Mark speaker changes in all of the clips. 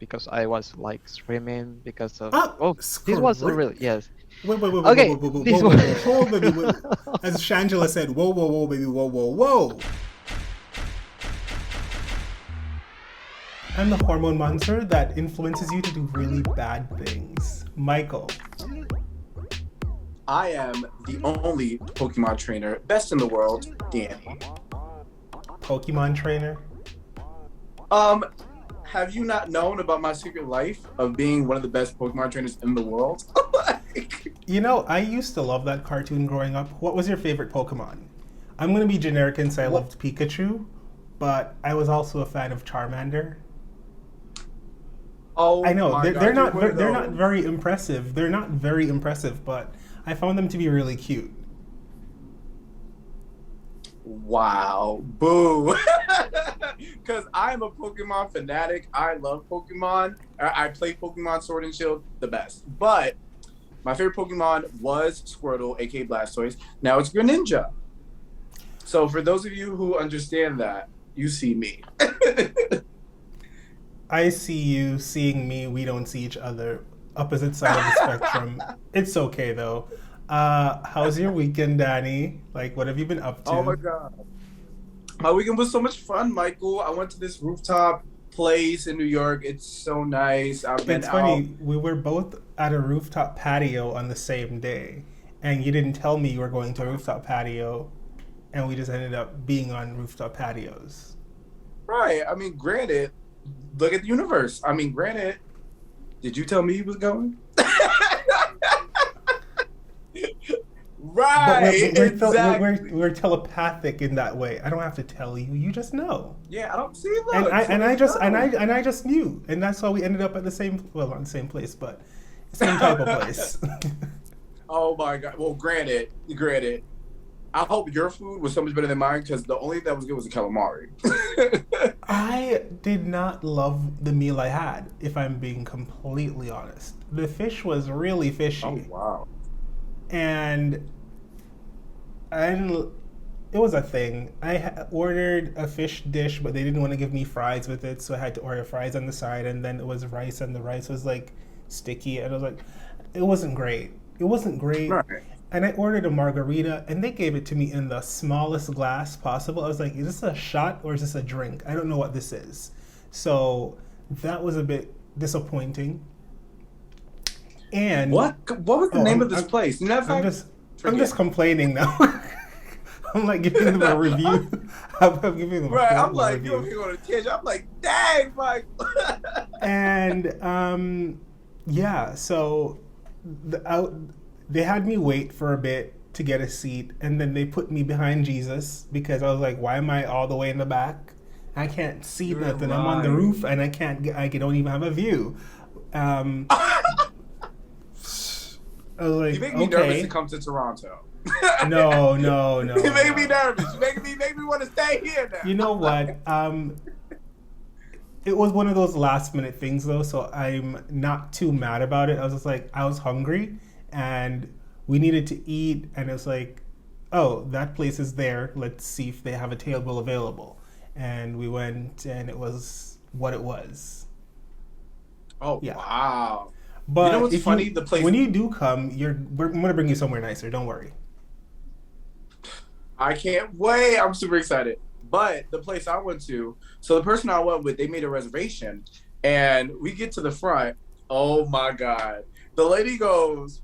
Speaker 1: because I was like screaming because of
Speaker 2: Ah,
Speaker 1: this was
Speaker 2: script.
Speaker 1: really yes.
Speaker 2: Wait, wait, wait, wait, wait,
Speaker 1: Okay,
Speaker 2: wait, wait, whoa,
Speaker 1: this
Speaker 2: whoa,
Speaker 1: was
Speaker 2: whoa, hold, baby, wait. As Shangela said, whoa, whoa, whoa, baby, whoa, whoa, whoa. I'm the hormone monster that influences you to do really bad things. Michael.
Speaker 3: I am the only Pokemon trainer, best in the world, Danny.
Speaker 2: Pokemon trainer.
Speaker 3: Um, have you not known about my secret life of being one of the best Pokemon trainers in the world?
Speaker 2: You know, I used to love that cartoon growing up. What was your favorite Pokemon? I'm gonna be generic and say I loved Pikachu, but I was also a fan of Charmander.
Speaker 3: Oh,
Speaker 2: I know
Speaker 3: my
Speaker 2: they're,
Speaker 3: God,
Speaker 2: they're
Speaker 3: you're
Speaker 2: not
Speaker 3: one of
Speaker 2: they're not
Speaker 3: those.
Speaker 2: very impressive. They're not very impressive, but I found them to be really cute.
Speaker 3: Wow, boo. Because I'm a Pokemon fanatic. I love Pokemon. I play Pokemon Sword and Shield the best. But my favorite Pokemon was Squirtle, aka Blastoise. Now it's Greninja. So for those of you who understand that, you see me.
Speaker 2: I see you seeing me. We don't see each other. Opposite side of the spectrum. It's okay though. How's your weekend, Danny? Like, what have you been up to?
Speaker 3: Oh my God. My weekend was so much fun, Michael. I went to this rooftop place in New York. It's so nice. I've been
Speaker 2: It's
Speaker 3: out.
Speaker 2: funny. We were both at a rooftop patio on the same day, and you didn't tell me you were going to a rooftop patio, and we just ended up being on rooftop patios.
Speaker 3: Right. I mean, granted, look at the universe. I mean, granted, did you tell me he was going?
Speaker 2: But
Speaker 3: Right. Exactly.
Speaker 2: we're telepathic in that way. I don't have to tell you. You just know.
Speaker 3: Yeah, I don't see
Speaker 2: And
Speaker 3: that.
Speaker 2: I just knew, and that's why we ended up at the same, well, not the same place, but same type of place.
Speaker 3: Oh my God. Well, granted. I hope your food was so much better than mine because the only thing that was good was the calamari.
Speaker 2: I did not love the meal I had, if I'm being completely honest. The fish was really fishy.
Speaker 3: Oh wow.
Speaker 2: And it was a thing. Ordered a fish dish, but they didn't want to give me fries with it, so I had to order fries on the side, and then it was rice, and the rice was like sticky, and I was like, it wasn't great. It wasn't great.
Speaker 3: Right.
Speaker 2: And I ordered a margarita, and they gave it to me in the smallest glass possible. I was like, is this a shot or is this a drink? I don't know what this is. So that was a bit disappointing. And
Speaker 3: What was the name of this place? You know,
Speaker 2: I'm just complaining now. I'm like giving them a review. I'm giving them
Speaker 3: right.
Speaker 2: a
Speaker 3: I'm like,
Speaker 2: review.
Speaker 3: you're here on a tangent. I'm like, dang, Mike.
Speaker 2: And yeah, so they had me wait for a bit to get a seat, and then they put me behind Jesus because I was like, why am I all the way in the back? I can't see
Speaker 3: You're
Speaker 2: nothing. I'm on the
Speaker 3: lying.
Speaker 2: roof and I don't even have a view. I was like,
Speaker 3: You make me nervous
Speaker 2: okay.
Speaker 3: to come to Toronto.
Speaker 2: No.
Speaker 3: You make me nervous. You make me want to stay here now.
Speaker 2: You know what? It was one of those last minute things though, so I'm not too mad about it. I was just like, I was hungry and we needed to eat, and it's like, oh, that place is there. Let's see if they have a table available. And we went, and it was what it was.
Speaker 3: Oh
Speaker 2: Yeah.
Speaker 3: wow.
Speaker 2: But
Speaker 3: You know what's
Speaker 2: if
Speaker 3: funny? The place
Speaker 2: when you do come, I'm gonna bring you somewhere nicer. Don't worry.
Speaker 3: I can't wait. I'm super excited. But the place I went to, so the person I went with, they made a reservation, and we get to the front. Oh my God. The lady goes,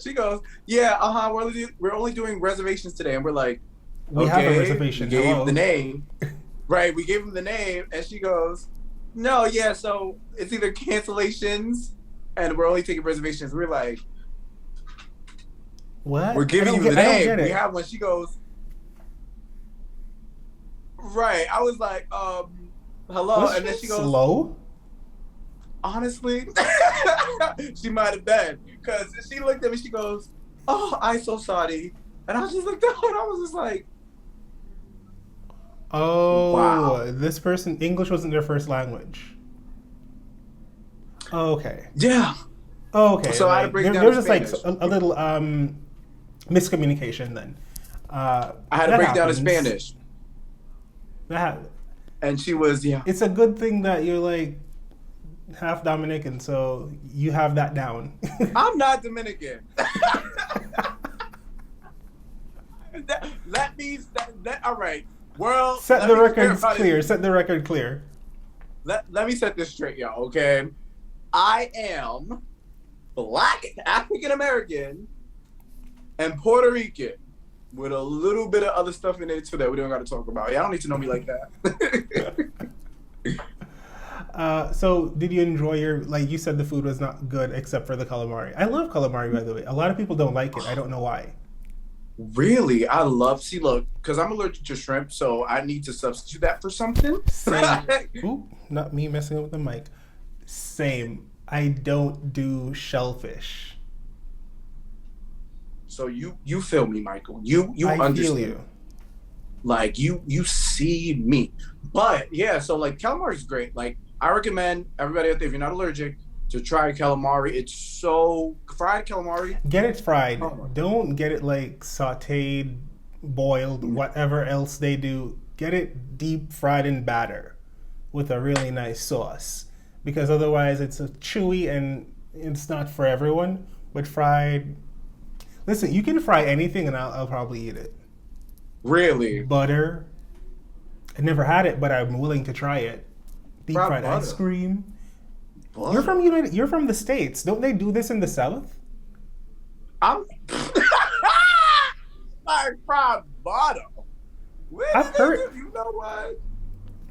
Speaker 3: she goes, yeah, we're only doing reservations today. And we're like,
Speaker 2: We have a
Speaker 3: okay,
Speaker 2: reservation.
Speaker 3: we gave
Speaker 2: Hello.
Speaker 3: the name. Right, we gave him the name, and she goes, no, yeah, so it's either cancellations, and we're only taking reservations. We're like,
Speaker 2: What?
Speaker 3: we're giving you the
Speaker 2: I don't
Speaker 3: name.
Speaker 2: get
Speaker 3: We
Speaker 2: it.
Speaker 3: have one. She goes, right. I was like, hello.
Speaker 2: Was
Speaker 3: And then
Speaker 2: she
Speaker 3: she goes,
Speaker 2: slow?
Speaker 3: honestly, she might have been. Because she looked at me, she goes, oh, I'm so sorry. And I was just like, and I was just like,
Speaker 2: Oh,
Speaker 3: wow.
Speaker 2: this person, English wasn't their first language. Okay.
Speaker 3: Yeah.
Speaker 2: Okay.
Speaker 3: So I had to
Speaker 2: like,
Speaker 3: break
Speaker 2: there,
Speaker 3: down
Speaker 2: there was
Speaker 3: in
Speaker 2: just like
Speaker 3: Spanish.
Speaker 2: a little miscommunication then.
Speaker 3: I had to
Speaker 2: That
Speaker 3: break down in
Speaker 2: happens.
Speaker 3: Spanish.
Speaker 2: That
Speaker 3: And she was, yeah.
Speaker 2: It's a good thing that you're like half Dominican, so you have that down.
Speaker 3: I'm not Dominican. Let me. All right. World.
Speaker 2: Set the record clear. Set the record clear.
Speaker 3: Let me set this straight, y'all. Okay. I am Black African American and Puerto Rican with a little bit of other stuff in there too that we don't got to talk about. Y'all don't need to know me like that.
Speaker 2: So did you enjoy like you said the food was not good except for the calamari? I love calamari, by the way. A lot of people don't like it. I don't know why.
Speaker 3: Really? Look, because I'm allergic to shrimp, so I need to substitute that for something.
Speaker 2: Same. Oop, not me messing up with the mic. Same. I don't do shellfish.
Speaker 3: So you feel me, Michael. You
Speaker 2: I
Speaker 3: understand.
Speaker 2: feel you.
Speaker 3: Like you see me. But yeah, so like calamari is great. Like I recommend everybody out there, if you're not allergic, to try calamari. It's so fried calamari.
Speaker 2: Get it fried.
Speaker 3: Oh.
Speaker 2: Don't get it like sauteed, boiled, whatever else they do. Get it deep fried in batter with a really nice sauce. Because otherwise it's a chewy and it's not for everyone. But fried, listen, you can fry anything and I'll probably eat it.
Speaker 3: Really?
Speaker 2: Butter. I never had it, but I'm willing to try it. Deep fried ice cream. Butter. You're from the States. Don't they do this in the South?
Speaker 3: I'm like fried butter.
Speaker 2: I've heard.
Speaker 3: You know what?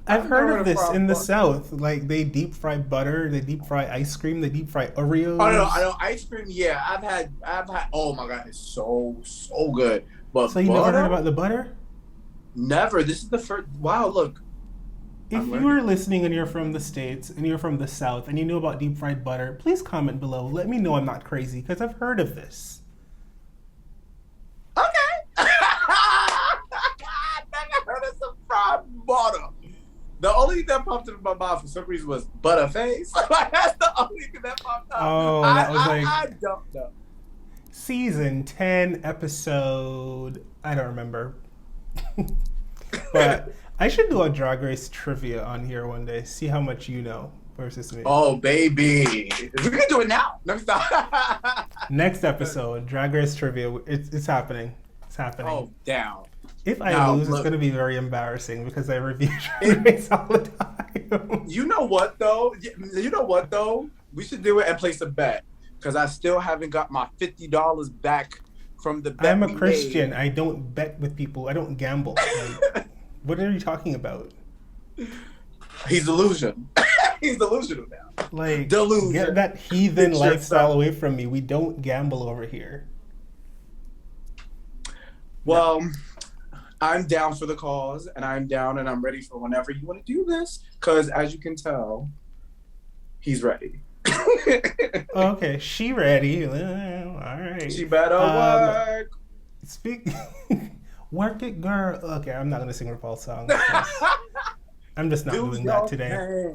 Speaker 2: I've heard of this in the South. Like they deep fry butter, they deep fry ice cream, they deep fry Oreos.
Speaker 3: I know ice cream. Yeah, I've had. Oh my god, it's so good. But
Speaker 2: so you never heard about the butter?
Speaker 3: Never. This is the first. Wow, look.
Speaker 2: If you are listening and you're from the States and you're from the South and you know about deep fried butter, please comment below. Let me know I'm not crazy because I've heard of this.
Speaker 3: Okay. I never heard of some fried butter. The only thing that popped into my mouth for some reason was butterface. That's the only thing that popped up.
Speaker 2: Oh, that was
Speaker 3: I don't know.
Speaker 2: Season 10 episode, I don't remember. But I should do a Drag Race trivia on here one day. See how much you know versus me.
Speaker 3: Oh, baby. We can do it now.
Speaker 2: Next episode, Drag Race trivia. It's happening. It's happening.
Speaker 3: Oh, down.
Speaker 2: If I lose, it's going to be very embarrassing because I review Drag Race all the time.
Speaker 3: You know what, though? We should do it and place a bet because I still haven't got my $50 back from the bet.
Speaker 2: I'm a Christian. I don't bet with people. I don't gamble. Like, what are you talking about?
Speaker 3: He's delusional. He's delusional now.
Speaker 2: Like,
Speaker 3: delusion.
Speaker 2: Get that heathen lifestyle away from me. We don't gamble over here.
Speaker 3: Well, I'm down for the cause, and I'm down, and I'm ready for whenever you want to do this. Because as you can tell, he's ready.
Speaker 2: Okay, she ready. All right.
Speaker 3: She better work.
Speaker 2: Work it, girl. Okay, I'm not gonna sing RuPaul's song. I'm just not doing that today.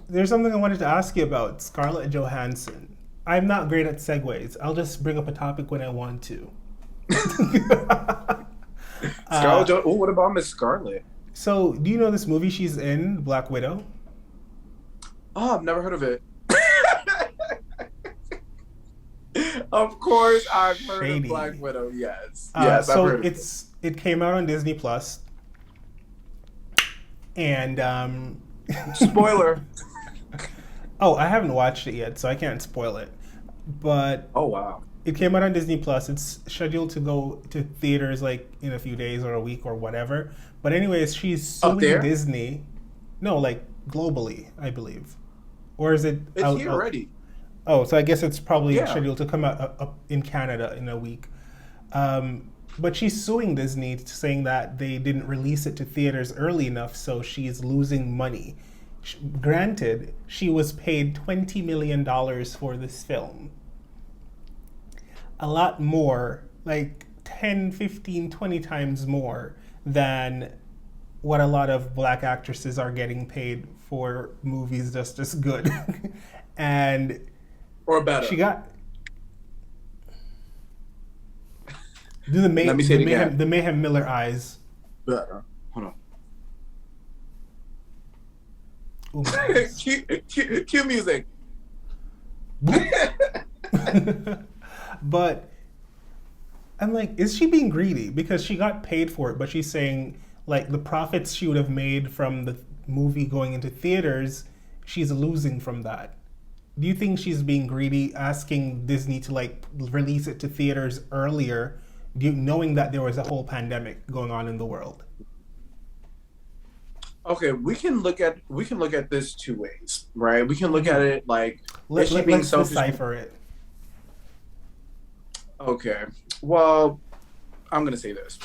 Speaker 2: There's something I wanted to ask you about Scarlett Johansson. I'm not great at segues. I'll just bring up a topic when I want to.
Speaker 3: Scarlett. What about Miss Scarlett?
Speaker 2: So, do you know this movie she's in, Black Widow?
Speaker 3: Oh, I've never heard of it. Of course, I've heard of Black Widow. Yes, yes.
Speaker 2: So
Speaker 3: I've heard of
Speaker 2: it came out on Disney Plus, and
Speaker 3: spoiler.
Speaker 2: Oh, I haven't watched it yet, so I can't spoil it. But
Speaker 3: oh wow,
Speaker 2: it came out on Disney Plus. It's scheduled to go to theaters like in a few days or a week or whatever. But anyways, she's suing Disney. No, like globally, I believe. Or is it?
Speaker 3: It's here already.
Speaker 2: Oh, so I guess it's probably scheduled to come out up in Canada in a week. But she's suing Disney, saying that they didn't release it to theaters early enough, so she's losing money. Granted, she was paid $20 million for this film. A lot more, like 10, 15, 20 times more than what a lot of black actresses are getting paid for movies just as good. And
Speaker 3: or better.
Speaker 2: She got do the Mayhem Miller eyes.
Speaker 3: Better. Hold on.
Speaker 2: Oh my goodness.
Speaker 3: Cue music.
Speaker 2: But I'm like, is she being greedy? Because she got paid for it, but she's saying like the profits she would have made from the movie going into theaters, she's losing from that. Do you think she's being greedy, asking Disney to like release it to theaters earlier, knowing that there was a whole pandemic going on in the world?
Speaker 3: Okay, we can look at this two ways, right? We can look at it like, is she being
Speaker 2: let's
Speaker 3: selfish?
Speaker 2: decipher it.
Speaker 3: Okay, well, I'm gonna say this: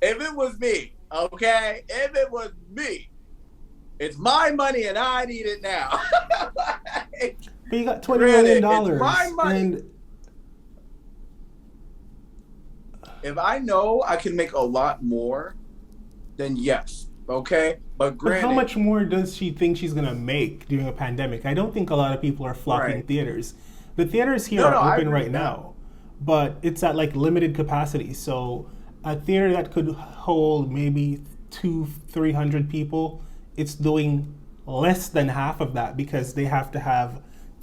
Speaker 3: if it was me, okay, if it was me, it's my money and I need it now.
Speaker 2: But you got $20 million.
Speaker 3: It's my money.
Speaker 2: And
Speaker 3: if I know I can make a lot more, then yes, okay. But granted,
Speaker 2: how much more does she think she's gonna make during a pandemic? I don't think a lot of people are flocking theaters. The theaters here are open right now, but it's at like limited capacity. So a theater that could hold maybe 200-300 people, it's doing less than half of that because they have to have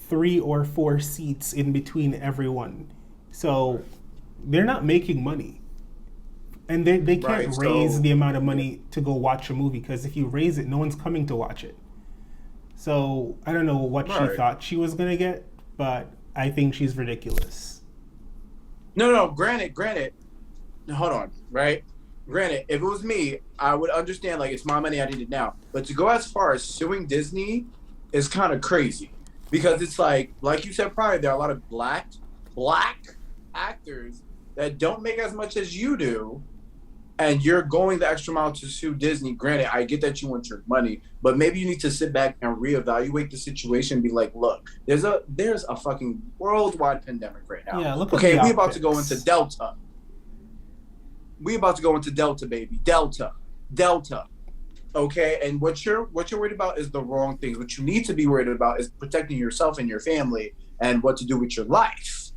Speaker 2: 3 or 4 seats in between everyone. So they're not making money. And they can't raise the amount of money to go watch a movie, because if you raise it, no one's coming to watch it. So I don't know what she thought she was going to get, but I think she's ridiculous.
Speaker 3: No, granted, hold on, right? Granted, if it was me, I would understand, like, it's my money, I need it now. But to go as far as suing Disney is kind of crazy. Because it's like you said prior, there are a lot of black actors that don't make as much as you do, and you're going the extra mile to sue Disney. Granted, I get that you want your money, but maybe you need to sit back and reevaluate the situation and be like, look, there's a fucking worldwide pandemic right now.
Speaker 2: Yeah, look at
Speaker 3: okay,
Speaker 2: the
Speaker 3: we about
Speaker 2: optics.
Speaker 3: to go into Delta. We about to go into Delta, baby. Delta. Okay, and what you're worried about is the wrong things. What you need to be worried about is protecting yourself and your family and what to do with your life.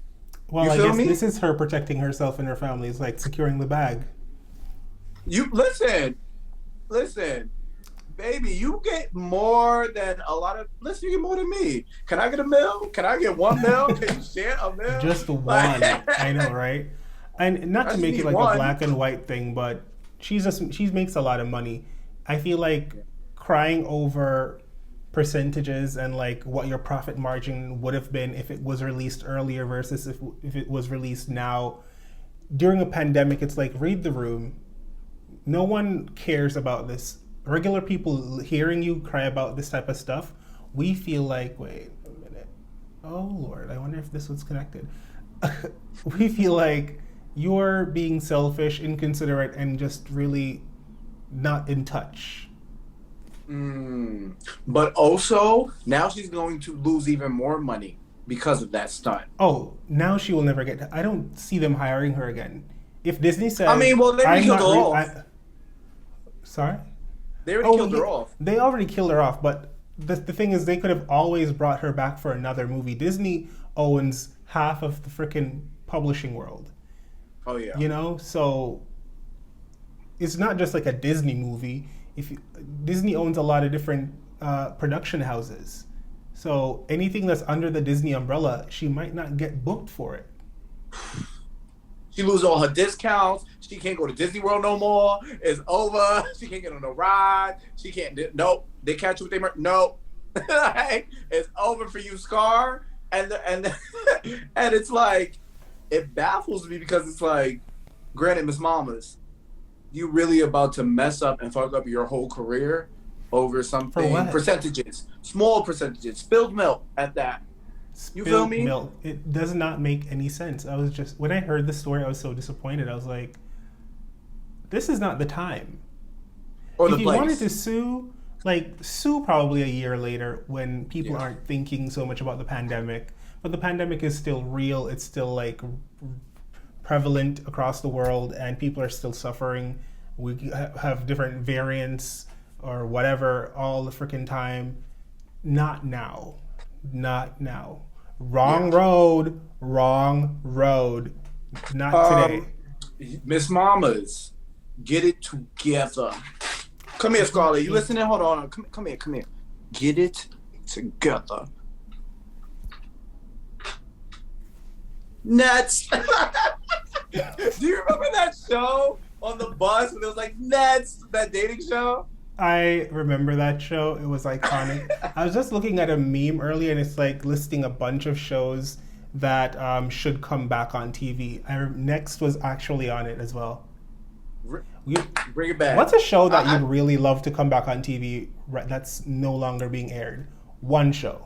Speaker 2: Well, I guess this is her protecting herself and her family. It's like securing the bag.
Speaker 3: You listen, baby. You get more than a lot of. Listen, you get more than me. Can I get a meal? Can I get 1 meal? Can you share a meal?
Speaker 2: Just one. I know, right? And not to make it like a black and white thing, but she makes a lot of money. I feel like crying over percentages and like what your profit margin would have been if it was released earlier versus if it was released now. During a pandemic, it's like, read the room. No one cares about this. Regular people hearing you cry about this type of stuff, we feel like, wait a minute. Oh Lord, I wonder if this was connected. We feel like you're being selfish, inconsiderate, and just really not in touch.
Speaker 3: But also, now she's going to lose even more money because of that stunt.
Speaker 2: Oh, now she will never get. I don't see them hiring her again. If Disney says,
Speaker 3: I mean, well, they killed her off.
Speaker 2: Sorry?
Speaker 3: They already killed her off.
Speaker 2: They already killed her off, but the thing is, they could have always brought her back for another movie. Disney owns half of the freaking publishing world.
Speaker 3: Oh, yeah.
Speaker 2: You know? So it's not just like a Disney movie. Disney owns a lot of different production houses. So anything that's under the Disney umbrella, she might not get booked for it.
Speaker 3: She loses all her discounts. She can't go to Disney World no more. It's over. She can't get on no ride. She can't. Nope. They catch you with their nope. It's over for you, Scar. And it's like, it baffles me because it's like, granted, Miss Mamas, you really about to mess up and fuck up your whole career over something. Percentages, small percentages, spilled milk at that. You feel me?
Speaker 2: Milk. It does not make any sense. When I heard the story, I was so disappointed. I was like, this is not the time. If you wanted to sue probably a year later when people aren't thinking so much about the pandemic. But the pandemic is still real. It's still like prevalent across the world, and people are still suffering. We have different variants or whatever all the freaking time. Not now. Wrong road. Not today.
Speaker 3: Miss Mamas, get it together. Come here, Scarlett. You listening? Hold on. Come here. Come here. Get it together. Nets. Do you remember that show on the bus when it was like Nets, that dating show?
Speaker 2: I remember that show. It was iconic. I was just looking at a meme earlier, and it's like listing a bunch of shows that should come back on TV. Next was actually on it as well.
Speaker 3: Bring it back.
Speaker 2: What's a show that you'd really love to come back on TV that's no longer being aired? One show.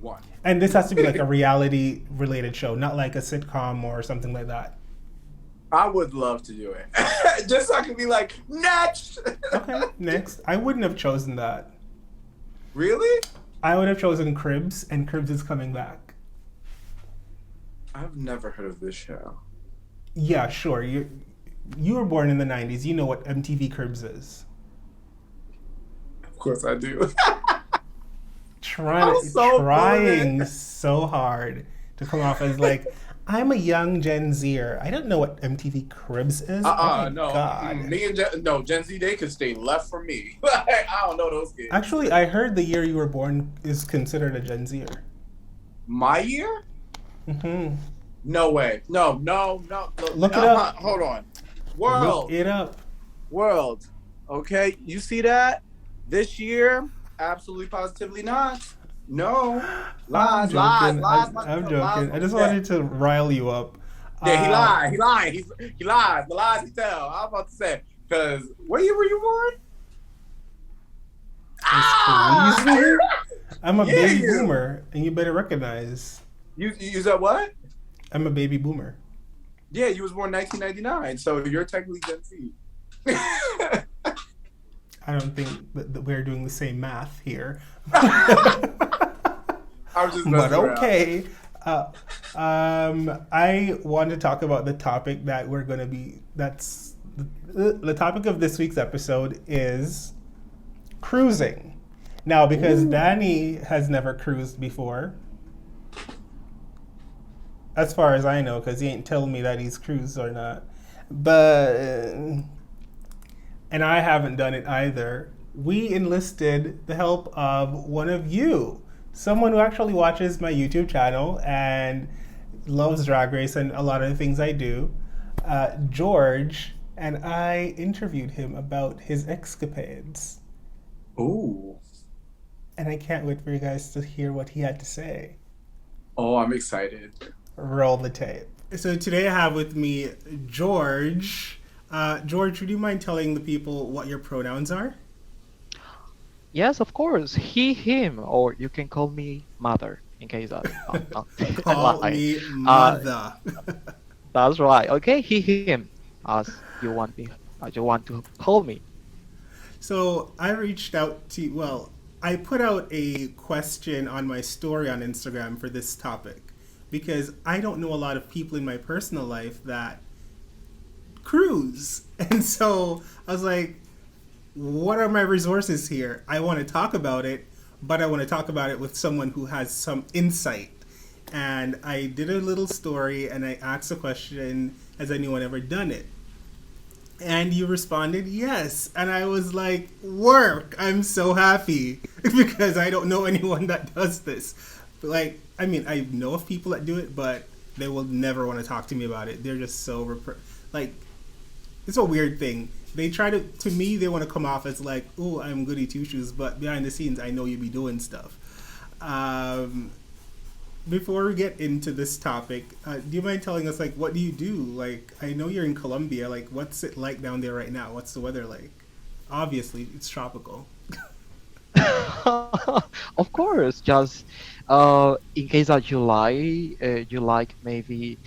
Speaker 3: One.
Speaker 2: And this has to be like a reality related show, not like a sitcom or something like that.
Speaker 3: I would love to do it. Just so I can be like, next!
Speaker 2: Okay, next. I wouldn't have chosen that.
Speaker 3: Really?
Speaker 2: I would have chosen Cribs, and Cribs is coming back.
Speaker 3: I've never heard of this show.
Speaker 2: Yeah, sure. You were born in the 90s. You know what MTV Cribs is.
Speaker 3: Of course I do.
Speaker 2: Trying so hard to come off as like, I'm a young Gen Zer. I don't know what MTV Cribs is.
Speaker 3: No.
Speaker 2: God.
Speaker 3: Me and Gen Z, they could stay left from me. I don't know those kids.
Speaker 2: Actually, I heard the year you were born is considered a Gen Zer.
Speaker 3: My year?
Speaker 2: Mm-hmm.
Speaker 3: No way. No.
Speaker 2: Look it up.
Speaker 3: Hold on. World.
Speaker 2: Look it up.
Speaker 3: World. Okay, you see that? This year? Absolutely positively not. No. Lies.
Speaker 2: I'm joking. I just wanted to rile you up.
Speaker 3: Yeah, he lied. He lies. The lies he tell. I was about to say, because what year were you born?
Speaker 2: Please. I'm a baby boomer, and you better recognize.
Speaker 3: You said what?
Speaker 2: I'm a baby boomer.
Speaker 3: Yeah, you was born 1999, so you're technically Gen Z.
Speaker 2: I don't think that we're doing the same math here.
Speaker 3: I was just
Speaker 2: but okay. I want to talk about the topic that we're going to be. That's the topic of this week's episode is cruising. Now, because Danny has never cruised before, as far as I know, because he ain't telling me that he's cruised or not, but and I haven't done it either. We enlisted the help of one of you. Someone who actually watches my YouTube channel and loves Drag Race and a lot of the things I do, George, and I interviewed him about his escapades.
Speaker 3: Ooh.
Speaker 2: And I can't wait for you guys to hear what he had to say.
Speaker 3: Oh, I'm excited.
Speaker 2: Roll the tape. So today I have with me George. George, would you mind telling the people what your pronouns are?
Speaker 1: Yes, of course. He, him, or you can call me mother in case I
Speaker 2: Call me mother.
Speaker 1: That's right. Okay, he, him, as you want me, as you want to call me.
Speaker 2: So I reached out to, well, I put out a question on my story on Instagram for this topic because I don't know a lot of people in my personal life that cruise. And so I was like, what are my resources here? I want to talk about it, but I want to talk about it with someone who has some insight. And I did a little story and I asked a question, has anyone ever done it? And you responded yes. And I was like, work, I'm so happy because I don't know anyone that does this. But like, I mean, I know of people that do it, but they will never want to talk to me about it. They're just so, like, it's a weird thing. They try to me, they want to come off as like, oh, I'm goody two-shoes, but behind the scenes, I know you be doing stuff. Before we get into this topic, do you mind telling us, like, what do you do? Like, I know you're in Colombia. Like, what's it like down there right now? What's the weather like? Obviously, it's tropical.
Speaker 1: Of course, just in case that you like maybe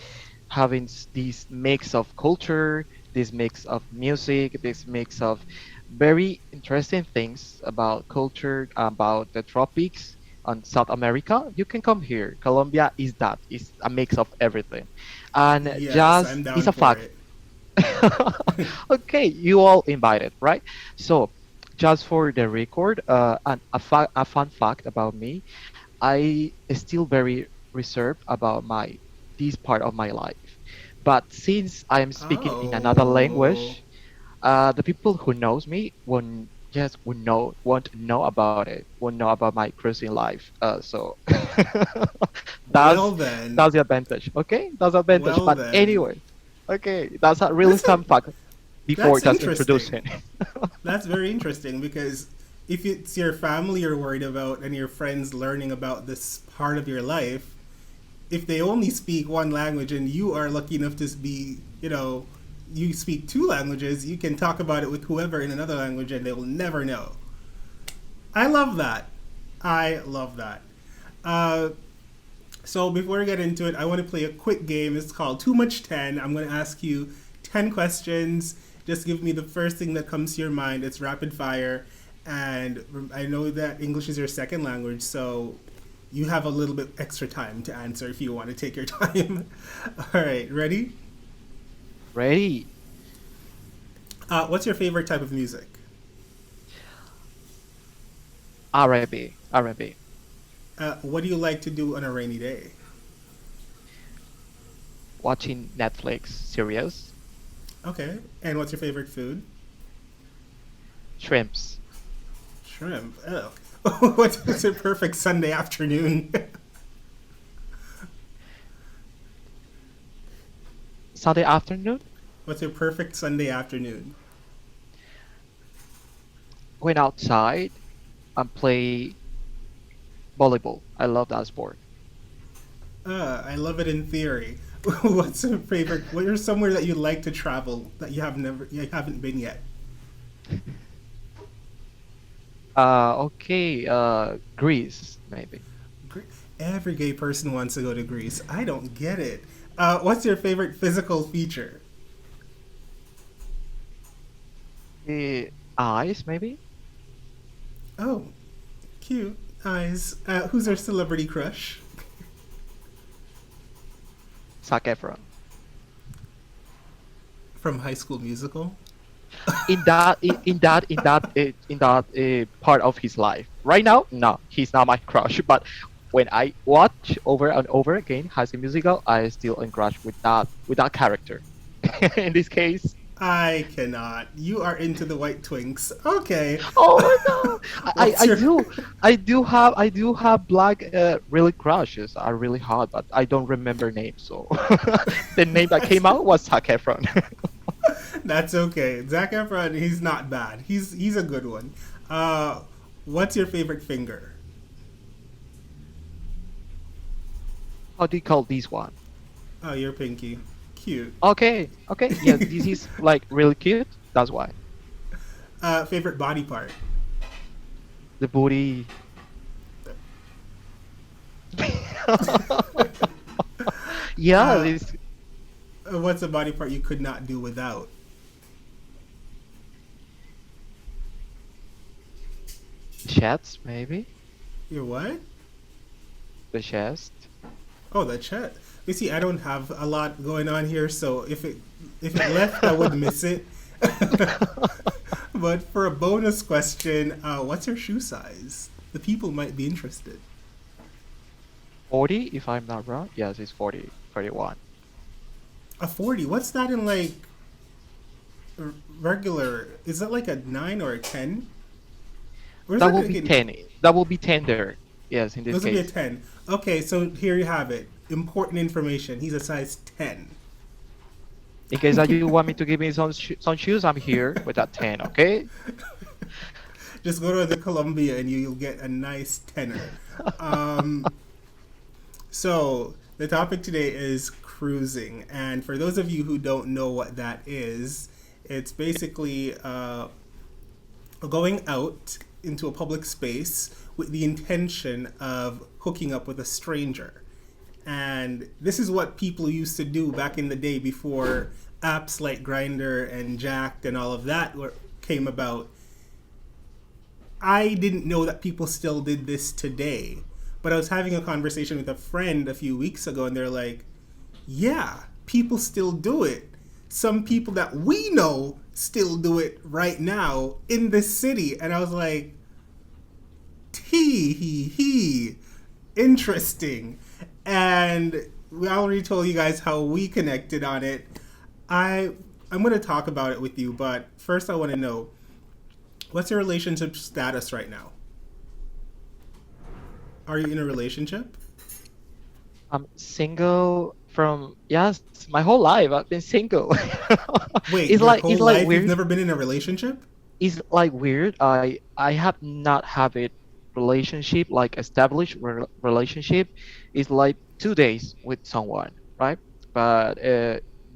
Speaker 1: having this mix of culture, this mix of music, this mix of very interesting things about culture, about the tropics on South America, you can come here. Colombia is that. It's a mix of everything. And
Speaker 2: Yes,
Speaker 1: just,
Speaker 2: I'm down
Speaker 1: it's a
Speaker 2: for
Speaker 1: fact.
Speaker 2: it.
Speaker 1: Okay, you all invited, right? So, just for the record, and a fun fact about me, I still very reserved about this part of my life. But since I am speaking in another
Speaker 2: Oh.
Speaker 1: language, The people who knows me won't just won't know about it, won't know about my cruising life. So that's
Speaker 2: Well then,
Speaker 1: that's the advantage. Okay, that's the advantage.
Speaker 2: well
Speaker 1: But
Speaker 2: then,
Speaker 1: anyway, okay, that's a really
Speaker 2: that's
Speaker 1: fun fact before
Speaker 2: that's
Speaker 1: just
Speaker 2: interesting.
Speaker 1: introducing.
Speaker 2: That's very interesting because if it's your family you're worried about and your friends learning about this part of your life, if they only speak one language and you are lucky enough to be, you speak two languages, you can talk about it with whoever in another language and they will never know. I love that. I love that. Uh, so before we get into it, I want to play a quick game. It's called Too Much 10. I'm going to ask you 10 questions. Just give me the first thing that comes to your mind. It's rapid fire. And I know that English is your second language, so you have a little bit extra time to answer if you want to take your time. All right, ready?
Speaker 1: Ready?
Speaker 2: What's your favorite type of music?
Speaker 1: R&B, R&B.
Speaker 2: What do you like to do on a rainy day?
Speaker 1: Watching Netflix series.
Speaker 2: Okay. And what's your favorite food?
Speaker 1: Shrimps.
Speaker 2: Shrimp. Oh. What's your perfect Sunday afternoon?
Speaker 1: Sunday afternoon,
Speaker 2: What's your perfect Sunday afternoon?
Speaker 1: went outside and play volleyball. I love that sport.
Speaker 2: I love it in theory. What's your favorite? Where's somewhere that you like to travel that you haven't been yet?
Speaker 1: Okay, Greece, maybe.
Speaker 2: Gre- Every gay person wants to go to Greece. I don't get it. What's your favorite physical feature?
Speaker 1: Eyes, maybe?
Speaker 2: Oh, cute eyes. Who's our celebrity crush?
Speaker 1: Zac Efron.
Speaker 2: From High School Musical?
Speaker 1: In that part of his life. Right now, no, he's not my crush. But when I watch over and over again High School Musical, I still am crushed with that character. In this case,
Speaker 2: I cannot. You are into the white twinks. Okay.
Speaker 1: oh my god,
Speaker 2: What's your
Speaker 1: I do have black really crushes are really hot, but I don't remember names. So the name that came out was Zac Efron.
Speaker 2: That's okay. Zac Efron, he's not bad. He's a good one. What's your favorite finger?
Speaker 1: How do you call this one?
Speaker 2: Oh, your pinky. Cute.
Speaker 1: Okay, okay, yeah, this is like really cute. That's why
Speaker 2: Favorite body part?
Speaker 1: the booty. Yeah,
Speaker 2: Uh,
Speaker 1: this
Speaker 2: what's a body part you could not do without?
Speaker 1: chest maybe
Speaker 2: Your what?
Speaker 1: the chest.
Speaker 2: Oh, the chest. You see, I don't have a lot going on here, so if it left, I would miss it. But for a bonus question, what's your shoe size? The people might be interested.
Speaker 1: 40, if I'm not wrong. Yes, it's 40, 41.
Speaker 2: A 40. What's that in like regular? Is that like a 9 or a 10? Or is
Speaker 1: That
Speaker 2: that
Speaker 1: will
Speaker 2: like
Speaker 1: be 10. That will be tender. Yes, in this
Speaker 2: This would be a
Speaker 1: case.
Speaker 2: 10. Okay, so here you have it. Important information. He's a size 10.
Speaker 1: In case that you want me to give me some shoes, I'm here with that 10. Okay.
Speaker 2: Just go to the Columbia and you'll get a nice tenner. Um, so the topic today is cruising, and for those of you who don't know what that is, it's basically going out into a public space with the intention of hooking up with a stranger. And this is what people used to do back in the day before apps like Grindr and Jacked and all of that came about. I didn't know that people still did this today. But I was having a conversation with a friend a few weeks ago, and they're like, yeah, people still do it. Some people that we know still do it right now in this city. And I was like, hee, interesting. And we already told you guys how we connected on it. I I'm going to talk about it with you, but first I want to know what's your relationship status right now? Are you in a relationship?
Speaker 1: I'm single from, yes, my whole life. I've been single.
Speaker 2: Wait, your
Speaker 1: It's
Speaker 2: whole
Speaker 1: like
Speaker 2: life you've
Speaker 1: weird.
Speaker 2: never been in a relationship?
Speaker 1: It's like weird. I have not have it relationship like established relationship. It's like 2 days with someone, right? But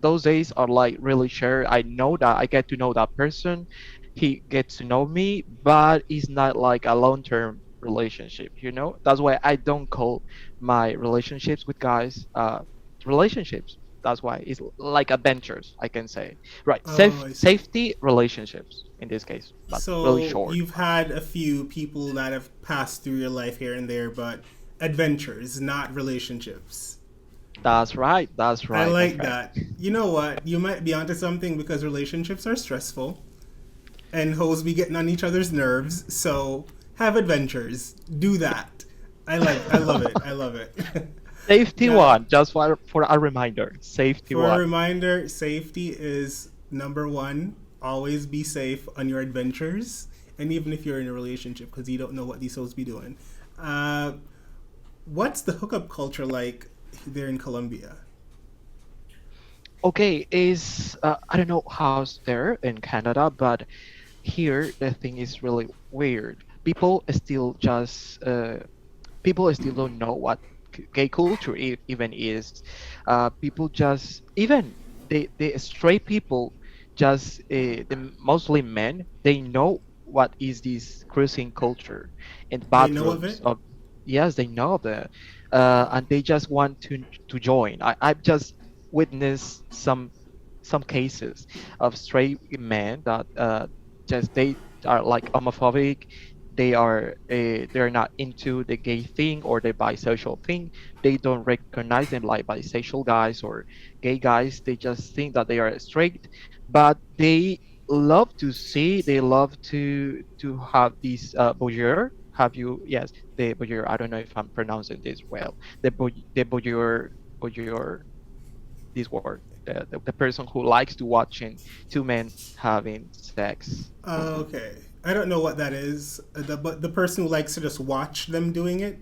Speaker 1: those days are like really shared. I know that I get to know that person. He gets to know me, but it's not like a long-term relationship. That's why I don't call my relationships with guys relationships. That's why it's like adventures, I can say. Right.
Speaker 2: Oh, I see.
Speaker 1: Safety relationships in this case, but really
Speaker 2: So
Speaker 1: short.
Speaker 2: you've had a few people that have passed through your life here and there, but adventures, not relationships.
Speaker 1: That's right. That's
Speaker 2: I
Speaker 1: right, my
Speaker 2: like
Speaker 1: friend.
Speaker 2: that. You know what? You might be onto something because relationships are stressful and hoes be getting on each other's nerves. So have adventures. Do that. I love it. I love it.
Speaker 1: Safety
Speaker 2: Now,
Speaker 1: one, just for a reminder. Safety
Speaker 2: for a
Speaker 1: one.
Speaker 2: reminder, safety is number one. Always be safe on your adventures, and even if you're in a relationship, because you don't know what these hoes be doing. Uh, what's the hookup culture like there in Colombia?
Speaker 1: Okay, is I don't know how's there in Canada, but here the thing is really weird. People still don't know what gay culture even is. People just even the straight people, just mostly men, they know what is this cruising culture in
Speaker 2: They know of
Speaker 1: bathrooms
Speaker 2: it.
Speaker 1: of. Yes, they know that, and they just want to join. I've just witnessed some cases of straight men that just they are like homophobic. They're not into the gay thing or the bisexual thing. They don't recognize them like bisexual guys or gay guys. They just think that they are straight, but they love to have this voyeur. Have you? Yes, the voyeur. I don't know if I'm pronouncing this well. The voyeur, this word. The person who likes to watching two men having sex.
Speaker 2: Okay, I don't know what that is, but the person who likes to just watch them doing it,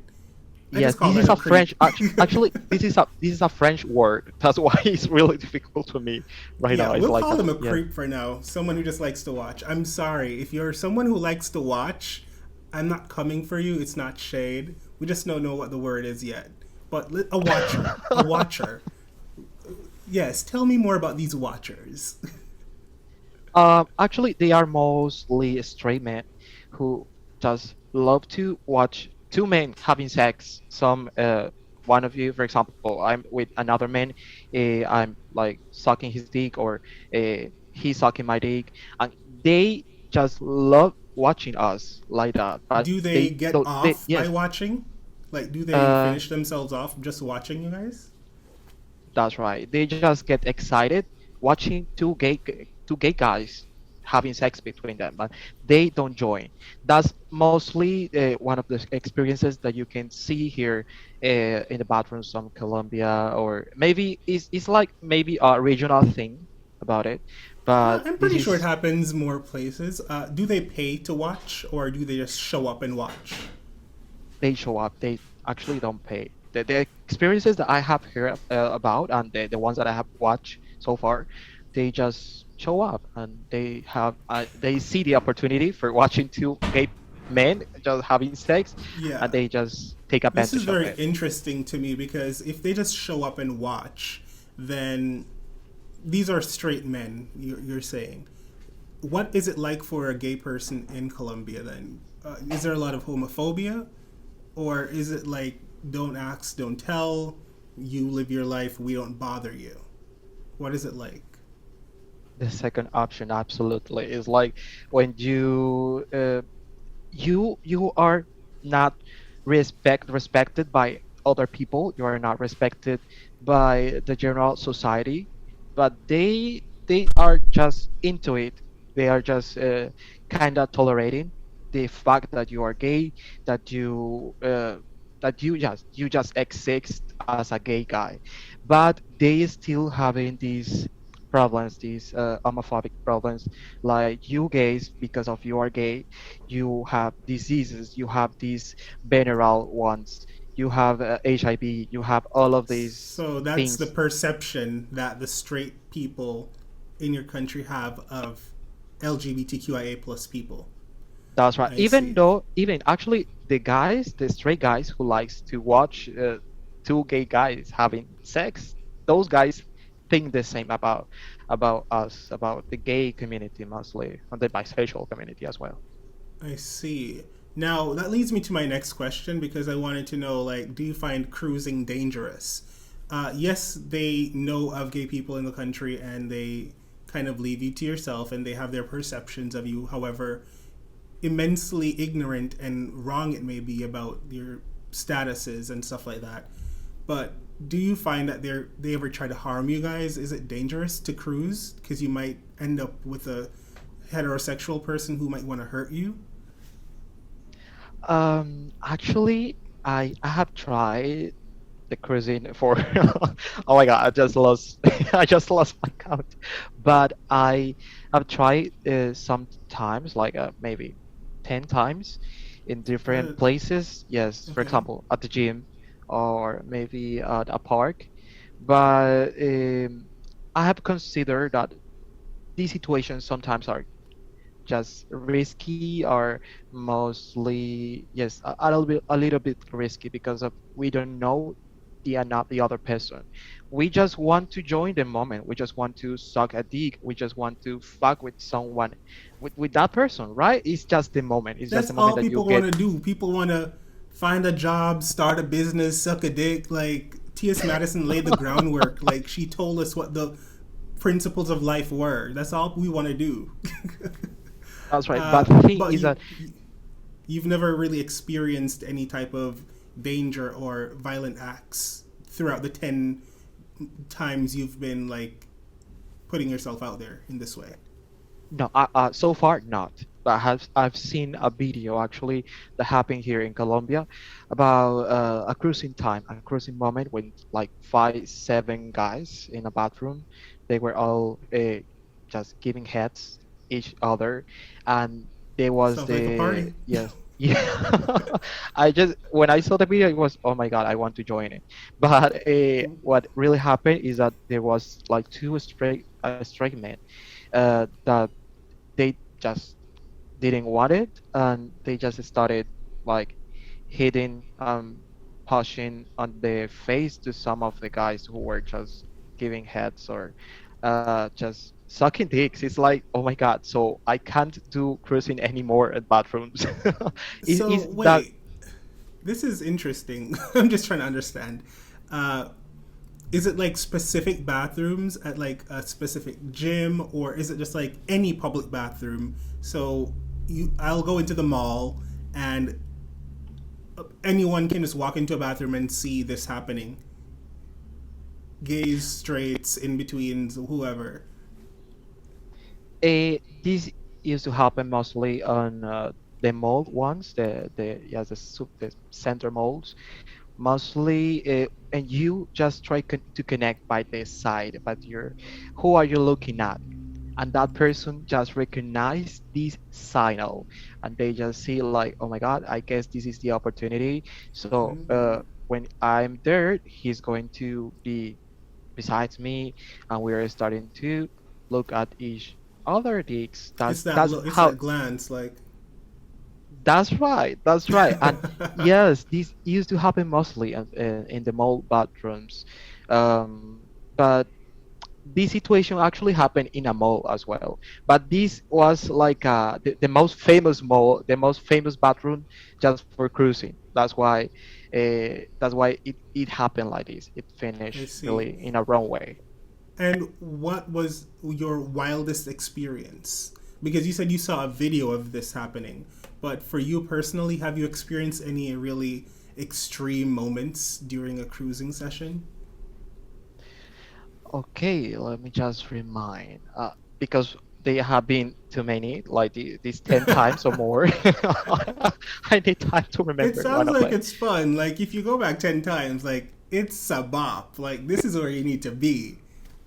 Speaker 2: I
Speaker 1: Yes,
Speaker 2: just call
Speaker 1: this
Speaker 2: that
Speaker 1: is
Speaker 2: a
Speaker 1: a
Speaker 2: creep.
Speaker 1: French. Actually, this is a French word. That's why it's really difficult to me right
Speaker 2: Yeah,
Speaker 1: now. It's
Speaker 2: we'll
Speaker 1: like
Speaker 2: call
Speaker 1: a
Speaker 2: them a
Speaker 1: yes.
Speaker 2: creep for now. Someone who just likes to watch. I'm sorry. If you're someone who likes to watch, I'm not coming for you. It's not shade. We just don't know what the word is yet. But a watcher. A watcher. Yes, tell me more about these watchers.
Speaker 1: Actually, they are mostly straight men who just love to watch two men having sex. One of you, for example, I'm with another man, I'm like sucking his dick, or he's sucking my dick, and they just love watching us like that. But
Speaker 2: Do they
Speaker 1: they
Speaker 2: get
Speaker 1: don't.
Speaker 2: off by
Speaker 1: Yes,
Speaker 2: watching? Like, do they
Speaker 1: uh,
Speaker 2: finish themselves off just watching you guys?
Speaker 1: that's right. They just get excited watching two gay guys having sex between them, but they don't join. That's mostly one of the experiences that you can see here in the bathrooms of Colombia, or maybe it's like maybe a regional thing about it, but
Speaker 2: I'm
Speaker 1: this
Speaker 2: pretty sure it
Speaker 1: is
Speaker 2: happens more places. Do they pay to watch, or do they just show up and watch?
Speaker 1: they show up. They actually don't pay. The experiences that I have heard about, and the ones that I have watched so far, they just show up and they see the opportunity for watching two gay men just having sex, and
Speaker 2: Yeah.
Speaker 1: they just take
Speaker 2: This is
Speaker 1: advantage of
Speaker 2: very
Speaker 1: it.
Speaker 2: interesting to me because if they just show up and watch, then these are straight men, you're saying. What is it like for a gay person in Colombia then? Is there a lot of homophobia? Or is it like, don't ask, don't tell, you live your life, we don't bother you? What is it like?
Speaker 1: The second option, absolutely, is like when you are not respected by other people. You are not respected by the general society, but they are just into it. They are just kind of tolerating the fact that you are gay, that you just exist as a gay guy, but they still having this problems, these homophobic problems, like you gays, because of you are gay, you have diseases, you have these venereal ones, you have HIV, you have all of these
Speaker 2: So that's the
Speaker 1: things.
Speaker 2: perception that the straight people in your country have of LGBTQIA plus people.
Speaker 1: That's right.
Speaker 2: I
Speaker 1: Even
Speaker 2: see.
Speaker 1: though, even actually, the guys, the straight guys who likes to watch two gay guys having sex, those guys think the same about us, about the gay community mostly, and the bisexual community as well.
Speaker 2: I see. Now that leads me to my next question because I wanted to know, like, do you find cruising dangerous? Yes, they know of gay people in the country and they kind of leave you to yourself and they have their perceptions of you. However, immensely ignorant and wrong it may be about your statuses and stuff like that. But do you find that they ever try to harm you guys? Is it dangerous to cruise because you might end up with a heterosexual person who might want to hurt you?
Speaker 1: Actually, I have tried the cuisine for oh my god, I just lost I just lost my count. But I have tried sometimes, like maybe 10 times in different
Speaker 2: Uh,
Speaker 1: places. Yes, for
Speaker 2: okay.
Speaker 1: example, at the gym or maybe at a park. But I have considered that these situations sometimes are just risky, or mostly, yes, a little bit risky, because of we don't know not the other person. We just want to join the moment, we just want to suck a dick, we just want to fuck with someone, with that person, right? It's just the moment, it's just
Speaker 2: That's
Speaker 1: the moment
Speaker 2: all
Speaker 1: that you
Speaker 2: people want
Speaker 1: get.
Speaker 2: to do. People want to find a job, start a business, suck a dick. Like T.S. Madison laid the groundwork. Like she told us what the principles of life were. That's all we want to do.
Speaker 1: That's right, but the thing
Speaker 2: But
Speaker 1: is that
Speaker 2: you've never really experienced any type of danger or violent acts throughout the 10 times you've been like putting yourself out there in this way.
Speaker 1: no, so far not. But I've seen a video actually that happened here in Colombia about a cruising time, a cruising moment when like 5, 7 guys in a bathroom, they were all just giving heads each other, and there was
Speaker 2: Sounds like a
Speaker 1: the
Speaker 2: party.
Speaker 1: yes. Yeah, I just when I saw the video, it was, oh my God, I want to join it. But what really happened is that there was like two straight men that they just didn't want it, and they just started like hitting, pushing on the face to some of the guys who were just giving heads, or just sucking dicks. It's like, oh my God, so I can't do cruising anymore at bathrooms.
Speaker 2: So
Speaker 1: Is that
Speaker 2: wait, this is interesting. I'm just trying to understand. Uh, is it like specific bathrooms at like a specific gym, or is it just like any public bathroom? So I'll go into the mall, and anyone can just walk into a bathroom and see this happening. Gays, straights, in betweens, whoever.
Speaker 1: this used to happen mostly on the mold ones, the yes, the center molds mostly, and you just try to connect by the side, but you're who are you looking at, and that person just recognize this signal, and they just see like, oh my God, I guess this is the opportunity. So when I'm there, he's going to be besides me, and we're starting to look at each other dicks.
Speaker 2: It's that
Speaker 1: That's
Speaker 2: look. It's
Speaker 1: how.
Speaker 2: that glance. Like.
Speaker 1: That's right. That's right. And yes, this used to happen mostly in the mall bathrooms. But this situation actually happened in a mall as well. But this was like the most famous mall, the most famous bathroom just for cruising. That's why it happened like this. It
Speaker 2: I
Speaker 1: finished
Speaker 2: see.
Speaker 1: really in a wrong way.
Speaker 2: And what was your wildest experience? Because you said you saw a video of this happening, but for you personally, have you experienced any really extreme moments during a cruising session?
Speaker 1: Okay, let me just remind, because they have been too many, like these 10 times or more. I need time to
Speaker 2: It
Speaker 1: remember one
Speaker 2: sounds
Speaker 1: of
Speaker 2: like
Speaker 1: them.
Speaker 2: it's fun. Like if you go back 10 times, like it's a bop. Like this is where you need to be.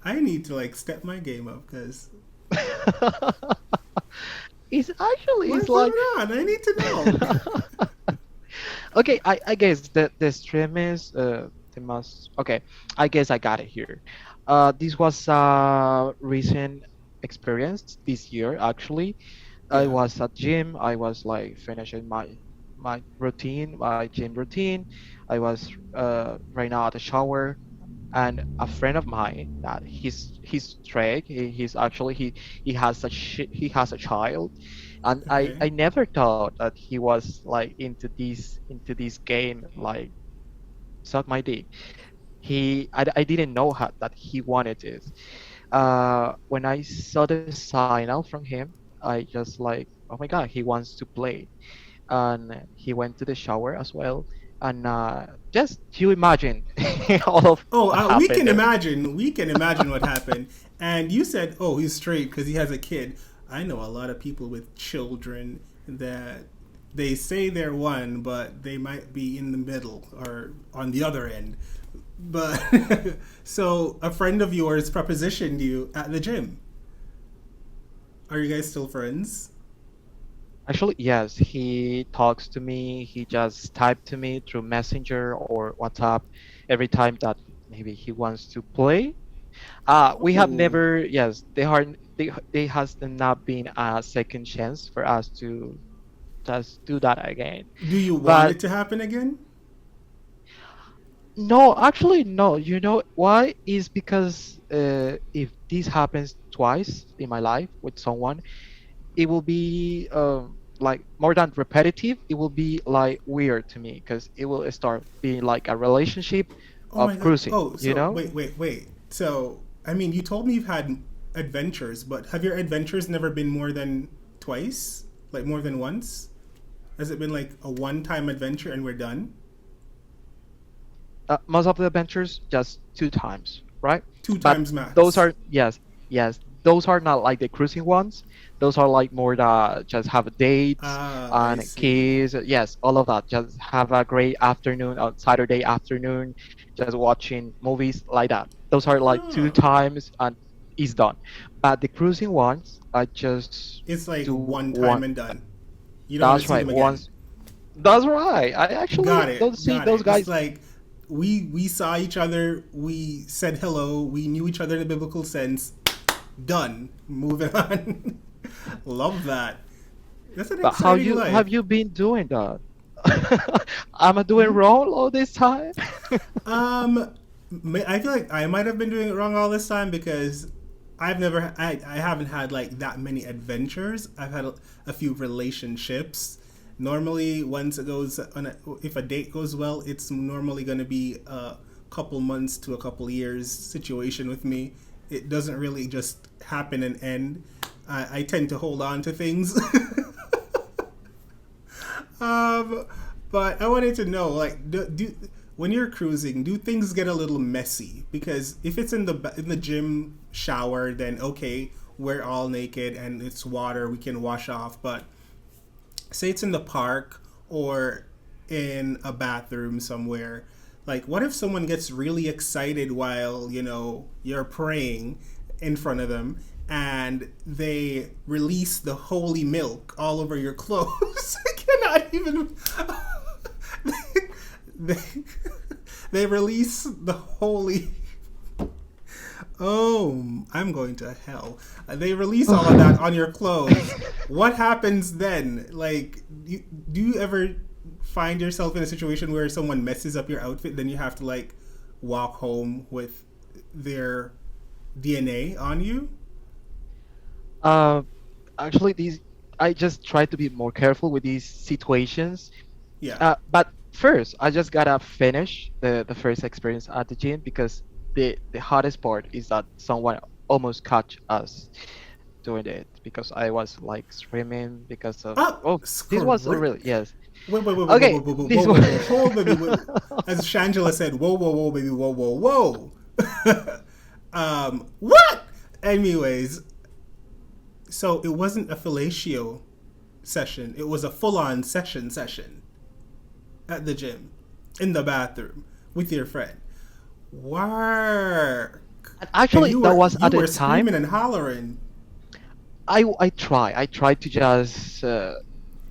Speaker 2: I need to like step my game up because
Speaker 1: It's actually it's
Speaker 2: what's going
Speaker 1: like
Speaker 2: on? I need to know.
Speaker 1: okay, I guess the stream is the most okay. I guess I got it here. This was a recent experience this year actually. I
Speaker 2: Yeah.
Speaker 1: was at gym. I was like finishing my routine, my gym routine. I was right now at the shower, and a friend of mine that he's straight. He's actually he has a child, and
Speaker 2: Okay.
Speaker 1: I never thought that he was like into this game like suck my dick. I didn't know that he wanted this. When I saw the signal from him, I just like, oh my God, he wants to play. And he went to the shower as well. And just you imagine all of
Speaker 2: Oh,
Speaker 1: what
Speaker 2: we
Speaker 1: happened
Speaker 2: can
Speaker 1: there.
Speaker 2: imagine. We can imagine what happened. And you said, "Oh, he's straight because he has a kid." I know a lot of people with children that they say they're one, but they might be in the middle or on the other end. But so a friend of yours propositioned you at the gym. Are you guys still friends?
Speaker 1: Actually, yes, he talks to me. He just typed to me through Messenger or WhatsApp every time that maybe he wants to play. We have
Speaker 2: Oh,
Speaker 1: never, yes, they has not been a second chance for us to just do that again.
Speaker 2: do you want
Speaker 1: But
Speaker 2: it to happen again?
Speaker 1: no, actually, no. You know why? Is because if this happens twice in my life with someone, it will be like more than repetitive. It will be like weird to me because it will start being like a relationship
Speaker 2: Oh my
Speaker 1: of
Speaker 2: god.
Speaker 1: cruising.
Speaker 2: Oh,
Speaker 1: You
Speaker 2: so
Speaker 1: know?
Speaker 2: wait. So, I mean, you told me you've had adventures, but have your adventures never been more than twice? Like more than once? Has it been like a one-time adventure and we're done?
Speaker 1: Most of the adventures just two times, right?
Speaker 2: Two
Speaker 1: But
Speaker 2: times
Speaker 1: those
Speaker 2: max.
Speaker 1: are yes, those are not like the cruising ones. Those are like more the just have dates
Speaker 2: Ah, I
Speaker 1: and
Speaker 2: see.
Speaker 1: kiss. Yes, all of that. Just have a great afternoon on Saturday afternoon, just watching movies like that. Those are like two
Speaker 2: Ah,
Speaker 1: times and it's done. But the cruising ones, I just
Speaker 2: it's like
Speaker 1: do
Speaker 2: one
Speaker 1: one.
Speaker 2: time and done. You don't want
Speaker 1: That's
Speaker 2: to see
Speaker 1: right.
Speaker 2: them again.
Speaker 1: Once. That's right. I actually
Speaker 2: Got
Speaker 1: don't
Speaker 2: it.
Speaker 1: see
Speaker 2: Got
Speaker 1: those
Speaker 2: it. It's
Speaker 1: guys.
Speaker 2: like we saw each other, we said hello, we knew each other in the biblical sense. Done. Moving on. Love that. That's an
Speaker 1: But how
Speaker 2: exciting
Speaker 1: you
Speaker 2: life.
Speaker 1: have you been doing that? Am I doing
Speaker 2: Hmm?
Speaker 1: wrong all this time?
Speaker 2: Um, I feel like I might have been doing it wrong all this time because I haven't had like that many adventures. I've had a few relationships. Normally, once it goes on, if a date goes well, it's normally going to be a couple months to a couple years situation with me. It doesn't really just happen and end. I tend to hold on to things. Um, but I wanted to know, like, when you're cruising, do things get a little messy? Because if it's in the gym shower, then okay, we're all naked and it's water, we can wash off. But say it's in the park or in a bathroom somewhere, like, what if someone gets really excited while you're praying in front of them? And they release the holy milk all over your clothes. I cannot even. they, they release the holy. Oh, I'm going to hell. They release all of that on your clothes. What happens then? Like, do you ever find yourself in a situation where someone messes up your outfit, then you have to like walk home with their DNA on you?
Speaker 1: Uh, Actually, these I just try to be more careful with these situations.
Speaker 2: Yeah.
Speaker 1: But first, I just gotta finish the first experience at the gym because the hardest part is that someone almost caught us doing it because I was like screaming because of
Speaker 2: Ah,
Speaker 1: oh this was a
Speaker 2: script.
Speaker 1: really yes
Speaker 2: Wait,
Speaker 1: okay this was
Speaker 2: hold, baby, wait. As Shangela said, whoa, baby, whoa. What? Anyways, so it wasn't a fellatio session. It was a full-on session at the gym, in the bathroom with your friend. Where?
Speaker 1: And
Speaker 2: And
Speaker 1: actually, that was
Speaker 2: you
Speaker 1: at the
Speaker 2: were
Speaker 1: time
Speaker 2: screaming and hollering.
Speaker 1: I try to just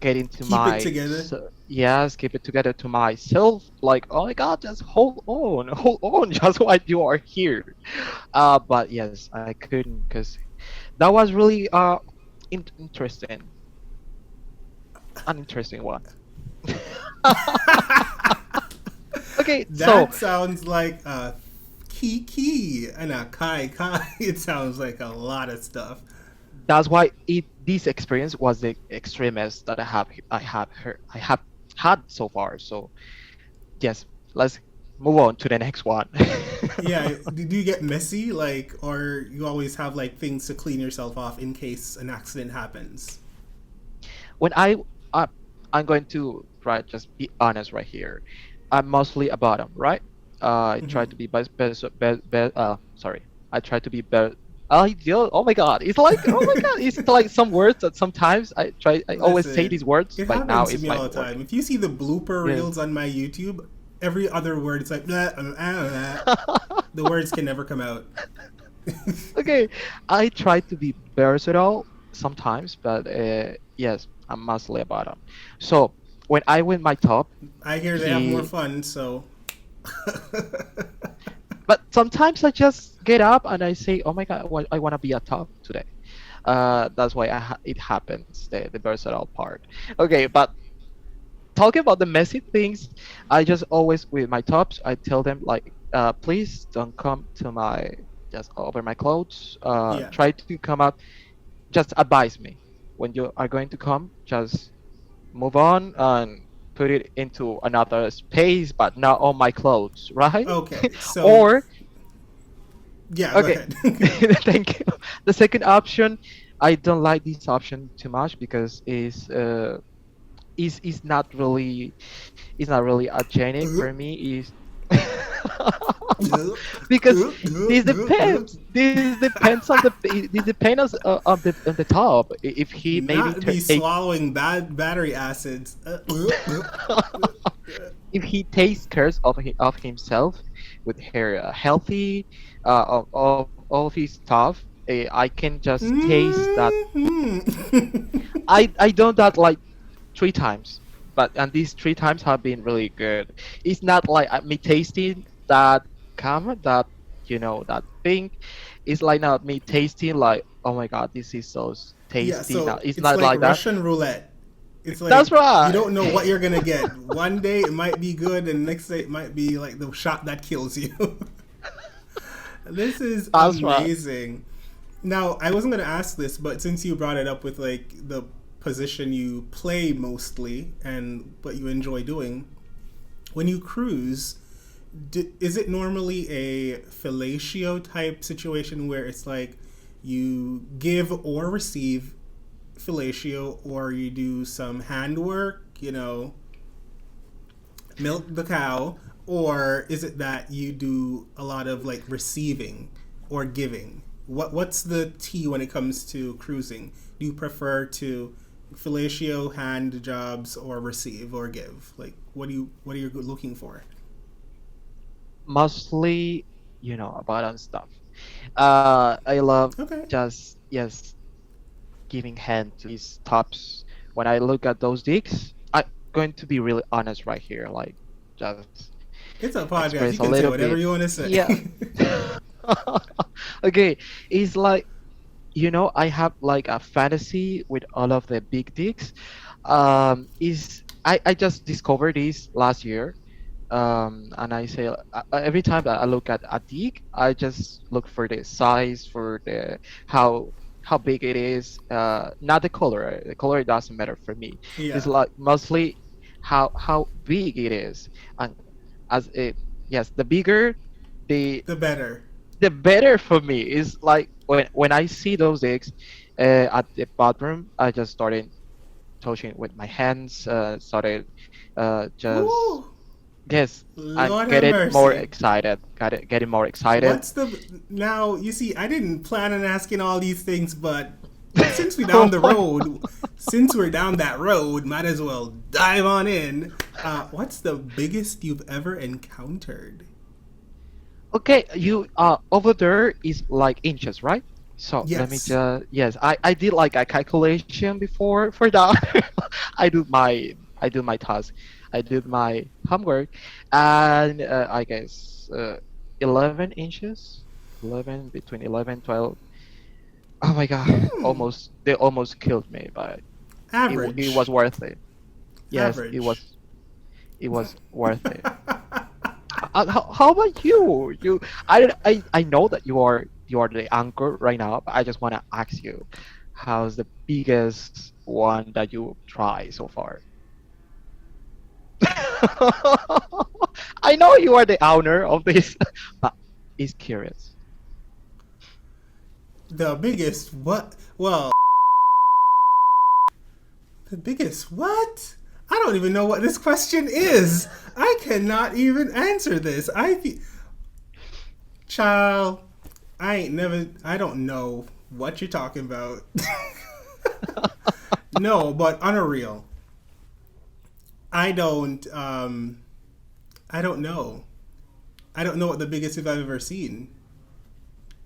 Speaker 1: get into
Speaker 2: Keep it
Speaker 1: my
Speaker 2: together.
Speaker 1: yes, keep it together to myself. Like, oh my God, just hold on, just why you are here. But yes, I couldn't because that was really interesting, an interesting one. Okay, so
Speaker 2: That sounds like a key and a kai. It sounds like a lot of stuff.
Speaker 1: that's why this experience was the extremest that I have had so far. So yes, let's move on to the next one.
Speaker 2: Yeah, do you get messy, like, or you always have like things to clean yourself off in case an accident happens?
Speaker 1: when uh, I'm going to try just be honest right here. I'm mostly a bottom, right? I try
Speaker 2: Hmm.
Speaker 1: to be sorry. I try to be better. Oh my God! It's like oh my God! It's like some words that sometimes I always say these
Speaker 2: Listen,
Speaker 1: words,
Speaker 2: it
Speaker 1: but now
Speaker 2: happens to
Speaker 1: it's
Speaker 2: me
Speaker 1: like
Speaker 2: all the time.
Speaker 1: working.
Speaker 2: If you see the blooper
Speaker 1: Yes.
Speaker 2: reels on my YouTube, every other word it's like blah, blah. The words can never come out.
Speaker 1: Okay, I try to be versatile sometimes, but yes, I'm mostly a bottom. So when I win my top,
Speaker 2: I hear they have more
Speaker 1: he
Speaker 2: fun, so.
Speaker 1: but sometimes I just get up and I say, "Oh my God, I want to be a top today." That's why it happens, the versatile part. Okay, but talking about the messy things, I just always with my tops, I tell them like, please don't come to my just over my clothes.
Speaker 2: Yeah.
Speaker 1: Try to come up. Just advise me when you are going to come. Just move on and put it into another space, but not on my clothes, right?
Speaker 2: Okay, so
Speaker 1: Or
Speaker 2: yeah, go
Speaker 1: okay,
Speaker 2: ahead.
Speaker 1: thank you. The second option, I don't like this option too much because is not really hygienic for me. Is because this depends. This depends on this depends on the top. If he maybe
Speaker 2: Not be
Speaker 1: take
Speaker 2: swallowing bad battery acids.
Speaker 1: if he takes care of himself with her healthy of all his stuff, I can just taste that.
Speaker 2: Mhm.
Speaker 1: I done that like 3 times, but and these 3 times have been really good. It's not like me tasting that that that thing. It's like not me tasting like oh my God, this is so
Speaker 2: Yeah,
Speaker 1: tasty. Now
Speaker 2: so
Speaker 1: it's
Speaker 2: it's
Speaker 1: not
Speaker 2: like
Speaker 1: like that.
Speaker 2: Russian roulette. It's
Speaker 1: That's
Speaker 2: like you
Speaker 1: right.
Speaker 2: don't know what you're gonna get. One day it might be good, and the next day it might be like the shot that kills you. This is
Speaker 1: That's right.
Speaker 2: amazing. Now, I wasn't gonna ask this, but since you brought it up with like the position you play mostly and what you enjoy doing, when you cruise, is it normally a fellatio type situation where it's like you give or receive fellatio, or you do some handwork, milk the cow, or is it that you do a lot of like receiving or giving? What's the tea when it comes to cruising? Do you prefer to fellatio, hand jobs, or receive or give? Like, what are you looking for?
Speaker 1: Mostly, about on stuff. I love
Speaker 2: Okay.
Speaker 1: just yes giving hand to these tops. When I look at those dicks, I'm going to be really honest right here. Like, just
Speaker 2: It's a podcast.
Speaker 1: express
Speaker 2: You
Speaker 1: a
Speaker 2: can say
Speaker 1: little
Speaker 2: whatever
Speaker 1: bit.
Speaker 2: you want to
Speaker 1: Yeah.
Speaker 2: say.
Speaker 1: Okay, it's like I have like a fantasy with all of the big dicks. Is I just discovered this last year. And I say every time that I look at a dick, I just look for the size, for the how big it is. Not the color. The color doesn't matter for me. It's
Speaker 2: Yeah,
Speaker 1: like mostly how big it is, and as it yes, the bigger the
Speaker 2: the better.
Speaker 1: the better for me. Is like when I see those eggs at the bathroom, I just started touching with my hands. Started just
Speaker 2: Woo!
Speaker 1: yes, I'm
Speaker 2: Lord have
Speaker 1: getting more
Speaker 2: mercy.
Speaker 1: excited. Got it, getting more excited.
Speaker 2: What's the now? You see, I didn't plan on asking all these things, but since we down the road, since we're down that road, might as well dive on in. What's the biggest you've ever encountered?
Speaker 1: Okay, you over there is like inches, right? So let me
Speaker 2: Yes.
Speaker 1: just yes, I did like a calculation before for that. I do my task. I did my homework, and I guess 11 inches, 11 between 11 12. Oh my God,
Speaker 2: Hmm.
Speaker 1: almost they almost killed me, but it
Speaker 2: Average.
Speaker 1: was worth it. Yes,
Speaker 2: Average.
Speaker 1: it was worth it. How about you? I know that you are the anchor right now, but I just want to ask you, how's the biggest one that you try so far? I know you are the owner of this, but it's curious.
Speaker 2: The biggest what? Well, the biggest what? I don't even know what this question is. I cannot even answer this. Child, I ain't never. I don't know what you're talking about. No, but on a real, I don't. I don't know. I don't know what the biggest if I've ever seen,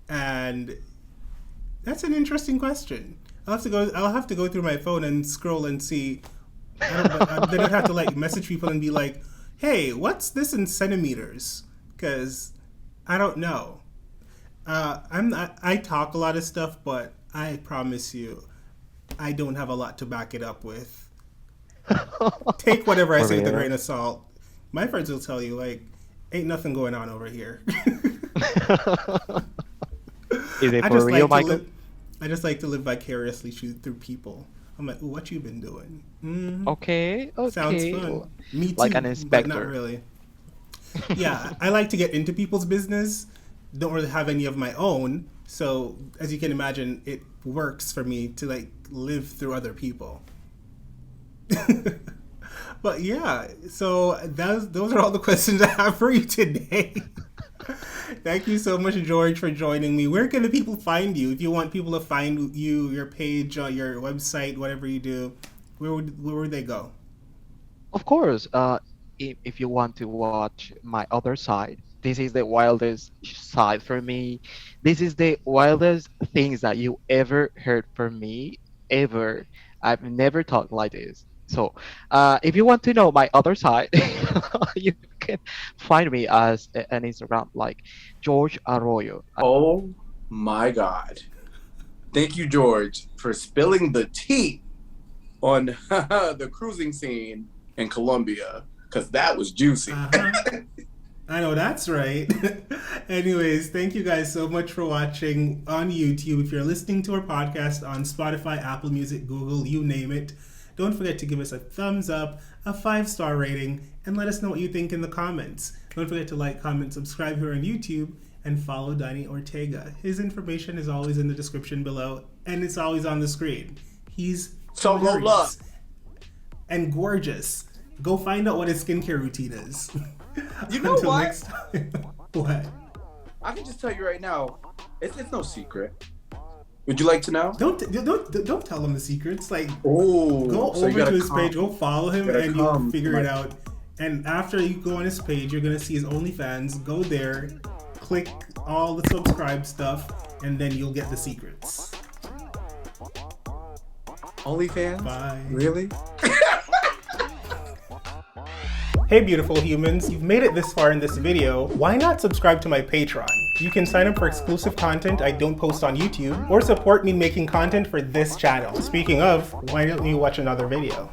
Speaker 2: and that's an interesting question. I'll have to go. I'll have to go through my phone and scroll and see. I don't. But then I'd have to like message people and be like, "Hey, what's this in centimeters?" Because I don't know. I'm not. I talk a lot of stuff, but I promise you, I don't have a lot to back it up with. Take whatever I
Speaker 1: For
Speaker 2: say with a
Speaker 1: real?
Speaker 2: grain of salt. My friends will tell you like, ain't nothing going on over here.
Speaker 1: Is it
Speaker 2: I
Speaker 1: for
Speaker 2: just
Speaker 1: real,
Speaker 2: like to
Speaker 1: Michael?
Speaker 2: live. I just like to live vicariously through people. I'm like, ooh, what you been doing?
Speaker 1: Okay,
Speaker 2: Sounds
Speaker 1: okay,
Speaker 2: fun. Me
Speaker 1: like
Speaker 2: too,
Speaker 1: an
Speaker 2: but not
Speaker 1: inspector.
Speaker 2: really. Yeah, I like to get into people's business. Don't really have any of my own, so as you can imagine, it works for me to like live through other people. But yeah, so those are all the questions I have for you today. Thank you so much, George, for joining me. Where can the people find you? If you want people to find you, your page, your website, whatever you do, where would they go?
Speaker 1: Of course, if you want to watch my other side, this is the wildest side for me. This is the wildest things that you ever heard from me, ever. I've never talked like this. So, if you want to know my other side, you can find me as an Instagram like George Arroyo.
Speaker 3: Oh my God. Thank you, George, for spilling the tea on the cruising scene in Colombia, because that was juicy.
Speaker 2: Uh huh. I know that's right. Anyways, thank you guys so much for watching on YouTube. If you're listening to our podcast on Spotify, Apple Music, Google, you name it, don't forget to give us a thumbs up, a 5-star rating, and let us know what you think in the comments. Don't forget to like, comment, subscribe here on YouTube, and follow Danny Ortega. His information is always in the description below, and it's always on the screen. He's
Speaker 3: So roll up.
Speaker 2: hilarious and gorgeous. Go find out what his skincare routine is.
Speaker 3: You know
Speaker 2: Until
Speaker 3: what?
Speaker 2: next time. What?
Speaker 3: I can just tell you right now, it's no secret. Would you like to know?
Speaker 2: Don't tell him the secrets. Like,
Speaker 3: Oh,
Speaker 2: go
Speaker 3: so you
Speaker 2: over to
Speaker 3: gotta
Speaker 2: his
Speaker 3: come.
Speaker 2: page, go follow him,
Speaker 3: You gotta
Speaker 2: and you'll
Speaker 3: come.
Speaker 2: figure it out. And after you go on his page, you're gonna see his OnlyFans. Go there, click all the subscribe stuff, and then you'll get the secrets.
Speaker 3: OnlyFans?
Speaker 2: Bye.
Speaker 3: Really?
Speaker 2: Hey beautiful humans, you've made it this far in this video, why not subscribe to my Patreon? You can sign up for exclusive content I don't post on YouTube, or support me making content for this channel. Speaking of, why don't you watch another video?